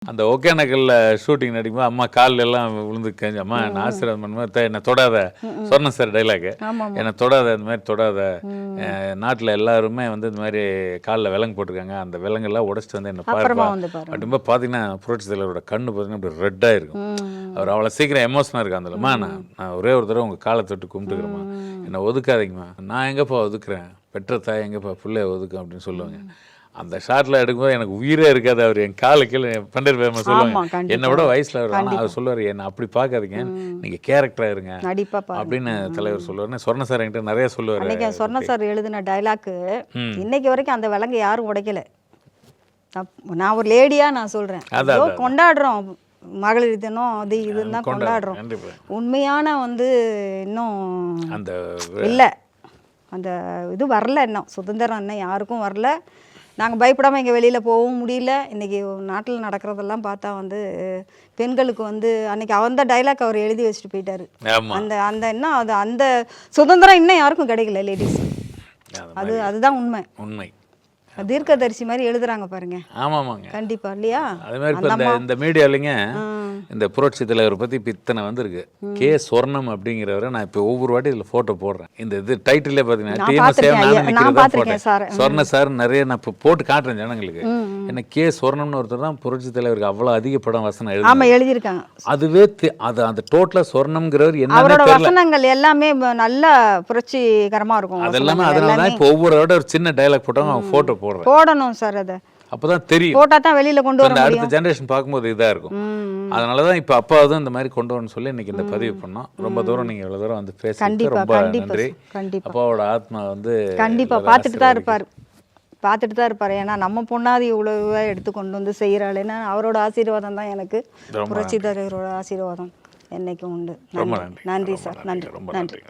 அந்த ஒகேனக்கல்ல ஷூட்டிங் நடிக்கும்போது அம்மா காலில் எல்லாம் விழுந்து அம்மா என்ன ஆசீர்வாதம் பண்ணும்போது என்னை தொடாத சொன்னேன் சார் டைலாக்கு, என்னை தொடாத, இந்த மாதிரி தொடாத, நாட்டில் எல்லாருமே வந்து இந்த மாதிரி காலில் விலங்கு போட்டிருக்காங்க, அந்த விலங்கெல்லாம் உடச்சிட்டு வந்து என்னை பார்ப்பா அப்படின்போது பார்த்தீங்கன்னா புரட்சி தலைவரோட கண்ணு பார்த்தீங்கன்னா இப்படி ரெட்டாக இருக்கும். அவர் அவ்வளோ சீக்கிரம் எமோஷனாக இருக்கா அந்தலம்மா, நான் ஒரே ஒரு தடவை உங்கள் காலை தொட்டு கும்பிட்டுக்கிறேம்மா, என்னை ஒதுக்காதீங்கம்மா, நான் எங்கேப்பா ஒதுக்குறேன், பெற்ற தாய் எங்கேப்பா பிள்ளைய ஒதுக்கும் அப்படின்னு சொல்லுவாங்க. அந்த ஷார்ட்ல எடுக்கும்போது எனக்கு உயிரே இருக்காது. அவர் என் காலை கீழே பண்டர் பேம சொல்லுவாங்க, என்னை விட வயசுல அவர் சொல்லுவார், என்ன அப்படி பார்க்காதீங்க, நீங்க கேரக்டரா இருங்க அப்படின்னு தலைவர் சொல்லுவார். சொர்ண சார் என்கிட்ட நிறைய சொல்லுவார். சொர்ண சார் எழுதின டைலாக்கு இன்னைக்கு வரைக்கும் அந்த விலங்கு யாரும் உடைக்கல. நான் ஒரு லேடியா நான் சொல்றேன், கொண்டாடுறோம் மகளிர் தினம் அது இதுன்னு தான் கொண்டாடுறோம். உண்மையான வந்து இன்னும் அந்த இல்லை, அந்த இது வரல, இன்னும் சுதந்திரம் இன்னும் யாருக்கும் வரல. நாங்கள் பயப்படாமல் இங்கே வெளியில் போகவும் முடியல. இன்றைக்கி நாட்டில் நடக்கிறதெல்லாம் பார்த்தா வந்து பெண்களுக்கு வந்து அன்றைக்கி அந்த டைலாக் அவர் எழுதி வச்சுட்டு போயிட்டார். அந்த அந்த இன்னும் அது அந்த சுதந்திரம் இன்னும் யாருக்கும் கிடைக்கல லேடிஸ். அதுதான் உண்மை. உண்மை தீர்க்கதரிசி மாதிரி எழுதுறாங்க பாருங்க. ஆமாமாங்க, கண்டிப்பா இல்லையா? அதே மாதிரி இப்போ இந்த மீடியாலிங்க இந்த புரட்சி தலைவரை பற்றி இப்போ இத்தனை வந்திருக்கு. கே சொர்ணம் அப்படிங்கிறவரை நான் இப்போ ஒவ்வொரு வாட்டி இதில் ஃபோட்டோ போடுறேன். இந்த இது டைட்டிலே பார்த்தீங்கன்னா சொர்ண சார் நிறைய நான் இப்போ போட்டு காட்டுறேன் ஜனங்களுக்கு. ஏன்னா கே சொர்ணம்னு ஒருத்தர் தான் புரட்சி தலைவருக்கு அவ்வளோ அதிக படம் வசனம் எழுதியிருக்காங்க. அதுவே அது அந்த டோட்டலாக சொர்ணம்ங்கிறவர் என்ன வசனங்கள் எல்லாமே நல்ல புரட்சிகரமா இருக்கும். அது எல்லாமே அதனால தான் இப்போ ஒவ்வொரு வாட்டி ஒரு சின்ன டைலாக் போட்டவங்க அவங்க ஃபோட்டோ போடணும் சார். அதை அப்பதான் தெரியும், போட்டா தான் வெளியில கொண்டு வர முடியும். அடுத்த ஜெனரேஷன் பார்க்கும்போது இதா இருக்கும். அதனாலதான் இப்ப அப்பாவும் இந்த மாதிரி கொண்டு வரணும்னு சொல்லி இன்னைக்கு இந்த பதிவு பண்ணோம். ரொம்ப தூரம் நீங்க இவ்வளவு தூரம் வந்து பேசுறதுக்கு ரொம்ப நன்றி. அப்பாவோட ஆத்மா வந்து கண்டிப்பா பார்த்துட்டு தான் இருப்பாரு. ஏன்னா நம்ம பொண்ணாதி இவ்வளவு எடுத்து கொண்டு வந்து செய்யறாள். அவரோட ஆசீர்வாதம் தான் எனக்கு, புரட்சி தலைவரோட ஆசீர்வாதம் என்னைக்கும் உண்டு. நன்றி சார், நன்றி. ரொம்ப நன்றி.